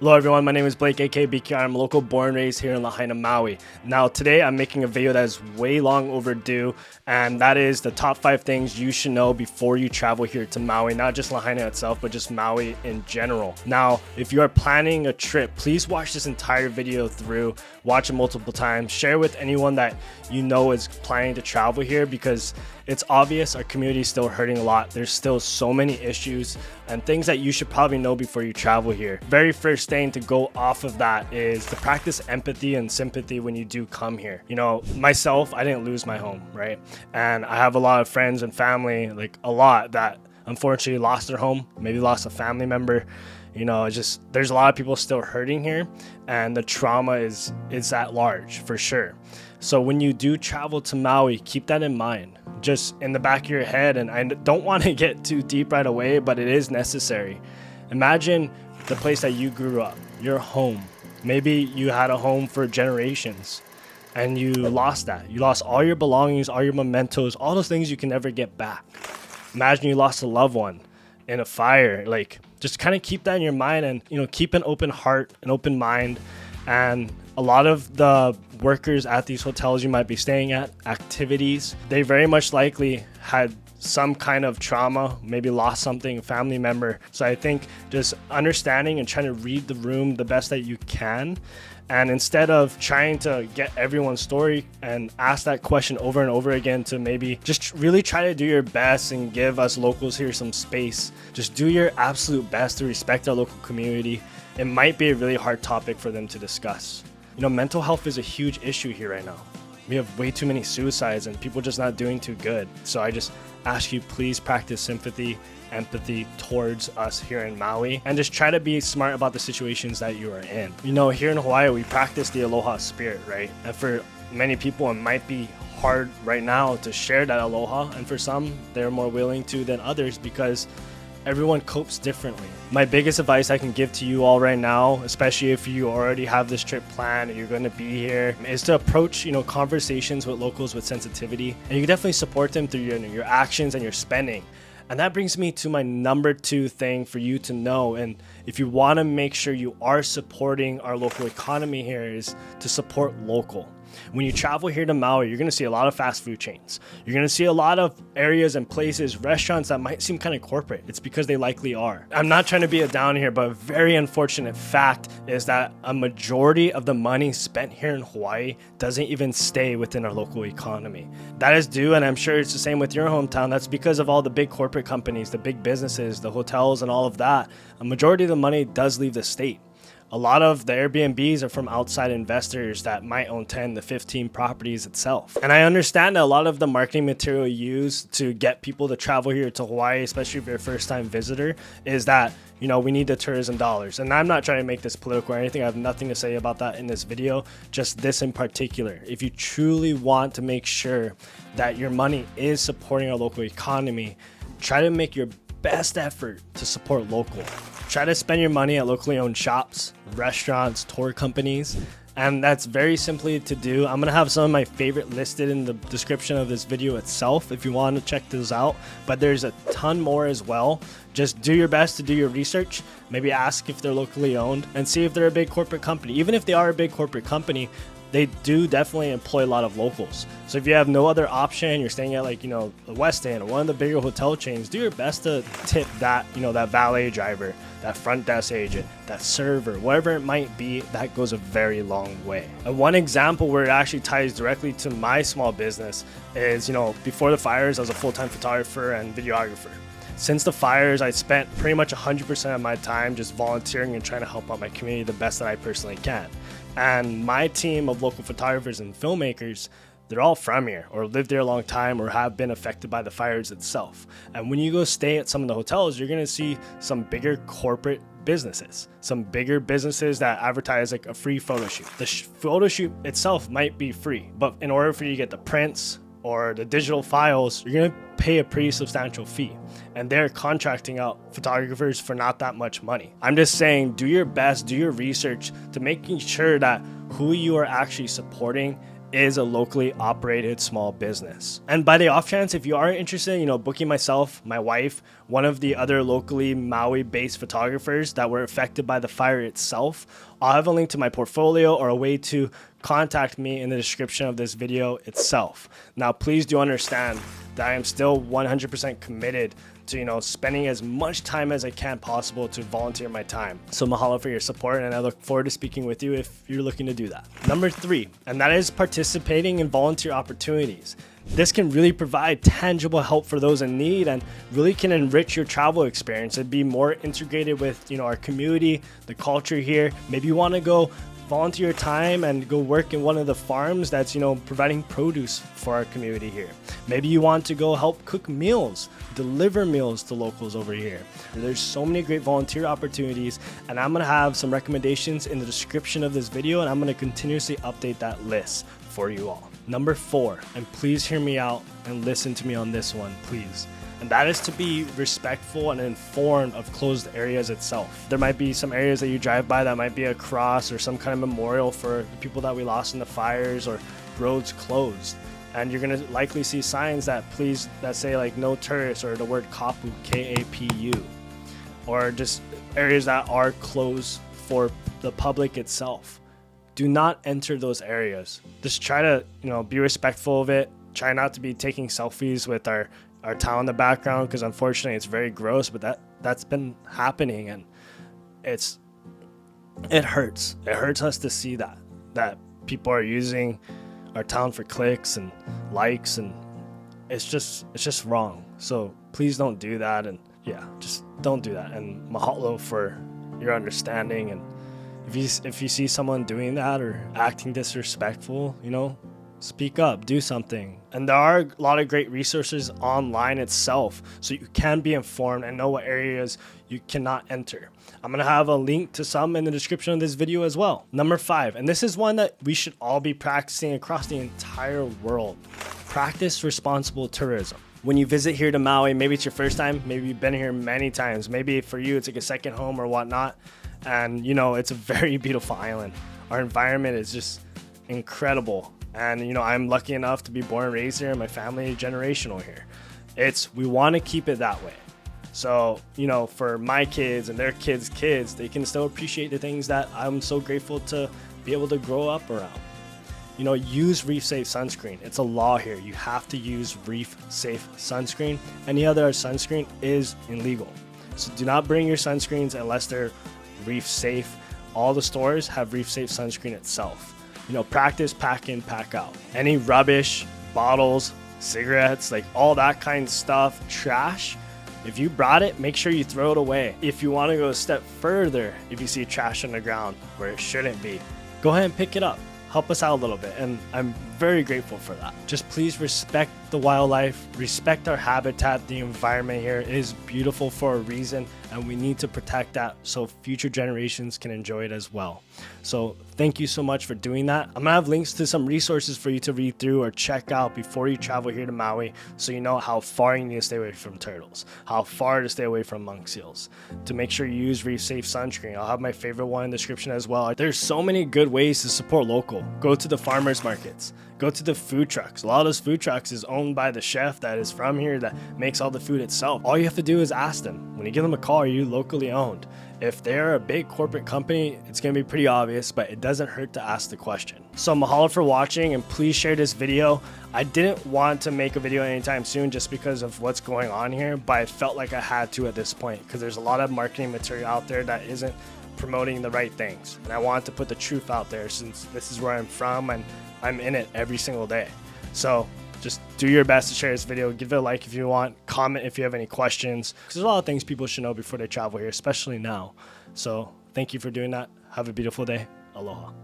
Hello everyone, my name is Blake aka BKR. I'm local, born and raised here in Lahaina, Maui. Now today I'm making a video that is way long overdue, and that is the top 5 things you should know before you travel here to Maui, not just Lahaina itself, but just Maui in general. Now, if you are planning a trip, please watch this entire video through, watch it multiple times, share with anyone that you know is planning to travel here, because it's obvious our community is still hurting a lot. There's still so many issues and things that you should probably know before you travel here. Very first thing to go off of that is to practice empathy and sympathy when you do come here. You know, myself, I didn't lose my home, right? And I have a lot of friends and family, like a lot, that unfortunately lost their home, maybe lost a family member. You know, it's just, there's a lot of people still hurting here, and the trauma is at large for sure. So when you do travel to Maui, keep that in mind, just in the back of your head. And I don't want to get too deep right away, but it is necessary. Imagine the place that you grew up, your home. Maybe you had a home for generations and you lost that. You lost all your belongings, all your mementos, all those things you can never get back. Imagine you lost a loved one in a fire. Like, just kind of keep that in your mind, and, you know, keep an open heart, an open mind. And a lot of the workers at these hotels you might be staying at, activities, they very much likely had some kind of trauma, maybe lost something, a family member. So I think just understanding and trying to read the room the best that you can. And instead of trying to get everyone's story and ask that question over and over again, to maybe just really try to do your best and give us locals here some space. Just do your absolute best to respect our local community. It might be a really hard topic for them to discuss. You know, mental health is a huge issue here right now. We have way too many suicides and people just not doing too good. So I just ask you, please practice sympathy, empathy towards us here in Maui, and just try to be smart about the situations that you are in. You know, here in Hawaii, we practice the aloha spirit, right? And for many people, it might be hard right now to share that aloha. And for some, they're more willing to than others, because everyone copes differently. My biggest advice I can give to you all right now, especially if you already have this trip planned and you're going to be here, is to approach, you know, conversations with locals with sensitivity. And you can definitely support them through your actions and your spending. And that brings me to my number 2 thing for you to know. And if you want to make sure you are supporting our local economy here, is to support local. When you travel here to Maui, you're going to see a lot of fast food chains. You're going to see a lot of areas and places, restaurants that might seem kind of corporate. It's because they likely are. I'm not trying to be a down here, but a very unfortunate fact is that a majority of the money spent here in Hawaii doesn't even stay within our local economy. That is due, and I'm sure it's the same with your hometown, that's because of all the big corporate companies, the big businesses, the hotels and all of that. A majority of the money does leave the state. A lot of the Airbnbs are from outside investors that might own 10 to 15 properties itself. And I understand that a lot of the marketing material used to get people to travel here to Hawaii, especially if you're a first-time visitor, is that, you know, we need the tourism dollars. And I'm not trying to make this political or anything. I have nothing to say about that in this video, just this in particular. If you truly want to make sure that your money is supporting our local economy, try to make your best effort to support local. Try to spend your money at locally owned shops, restaurants, tour companies, and that's very simply to do. I'm going to have some of my favorite listed in the description of this video itself if you want to check those out, but there's a ton more as well. Just do your best to do your research, maybe ask if they're locally owned, and see if they're a big corporate company. Even if they are a big corporate company, they do definitely employ a lot of locals. So if you have no other option, you're staying at, like, you know, the West End or one of the bigger hotel chains, do your best to tip that, you know, that valet driver, that front desk agent, that server, whatever it might be. That goes a very long way. And one example where it actually ties directly to my small business is, you know, before the fires, I was a full-time photographer and videographer. Since the fires, I spent pretty much 100% of my time just volunteering and trying to help out my community the best that I personally can. And my team of local photographers and filmmakers, they're all from here or lived there a long time or have been affected by the fires itself. And when you go stay at some of the hotels, you're going to see some bigger corporate businesses, some bigger businesses that advertise like a free photo shoot. The photo shoot itself might be free, but in order for you to get the prints or the digital files, you're going to pay a pretty substantial fee. And they're contracting out photographers for not that much money. I'm just saying, do your best, do your research to making sure that who you are actually supporting is a locally operated small business. And by the off chance, if you are interested in, booking myself, my wife, one of the other locally Maui-based photographers that were affected by the fire itself, I'll have a link to my portfolio or a way to contact me in the description of this video itself. Now, please do understand that I am still 100% committed to, spending as much time as I can possible to volunteer my time. So mahalo for your support, and I look forward to speaking with you if you're looking to do that. Number 3, and that is participating in volunteer opportunities. This can really provide tangible help for those in need and really can enrich your travel experience and be more integrated with, our community, the culture here. Maybe you want to go volunteer your time and go work in one of the farms that's, providing produce for our community here. Maybe you want to go help cook meals, deliver meals to locals over here. There's so many great volunteer opportunities, and I'm gonna have some recommendations in the description of this video, and I'm gonna continuously update that list for you all. Number 4, and please hear me out and listen to me on this one, please. And that is to be respectful and informed of closed areas itself. There might be some areas that you drive by that might be a cross or some kind of memorial for the people that we lost in the fires, or roads closed. And you're gonna likely see signs that say like no tourists, or the word kapu, K-A-P-U, or just areas that are closed for the public itself. Do not enter those areas. Just try to, be respectful of it. Try not to be taking selfies with our town in the background, because unfortunately it's very gross, but that's been happening, and it hurts. It hurts us to see that people are using our town for clicks and likes, and it's just wrong. So please don't do that, and just don't do that. And mahalo for your understanding. And if you see someone doing that or acting disrespectful, speak up, do something. And there are a lot of great resources online itself, so you can be informed and know what areas you cannot enter. I'm gonna have a link to some in the description of this video as well. Number 5, and this is one that we should all be practicing across the entire world. Practice responsible tourism. When you visit here to Maui, maybe it's your first time, maybe you've been here many times, maybe for you it's like a second home or whatnot, and it's a very beautiful island. Our environment is just incredible. And I'm lucky enough to be born and raised here, and my family is generational here. We want to keep it that way. So, for my kids and their kids' kids, they can still appreciate the things that I'm so grateful to be able to grow up around. Use Reef Safe sunscreen. It's a law here. You have to use Reef Safe sunscreen. Any other sunscreen is illegal. So do not bring your sunscreens unless they're Reef Safe. All the stores have Reef Safe sunscreen itself. Practice pack in, pack out. Any rubbish, bottles, cigarettes, like all that kind of stuff, trash, if you brought it, make sure you throw it away. If you want to go a step further, if you see trash on the ground where it shouldn't be, go ahead and pick it up. Help us out a little bit, and I'm very grateful for that. Just please respect the wildlife, respect our habitat. The environment here is beautiful for a reason, and we need to protect that so future generations can enjoy it as well. So thank you so much for doing that. I'm gonna have links to some resources for you to read through or check out before you travel here to Maui, so you know how far you need to stay away from turtles, how far to stay away from monk seals, to make sure you use Reef Safe sunscreen. I'll have my favorite one in the description as well. There's so many good ways to support local. Go to the farmers markets, go to the food trucks. A lot of those food trucks is owned by the chef that is from here that makes all the food itself. All you have to do is ask them. When you give them a call, are you locally owned? If they're a big corporate company, it's gonna be pretty obvious, but it doesn't hurt to ask the question. So mahalo for watching, and please share this video. I didn't want to make a video anytime soon just because of what's going on here, but I felt like I had to at this point, because there's a lot of marketing material out there that isn't promoting the right things. And I wanted to put the truth out there, since this is where I'm from and I'm in it every single day. So just do your best to share this video. Give it a like if you want. Comment if you have any questions, because there's a lot of things people should know before they travel here, especially now. So thank you for doing that. Have a beautiful day. Aloha.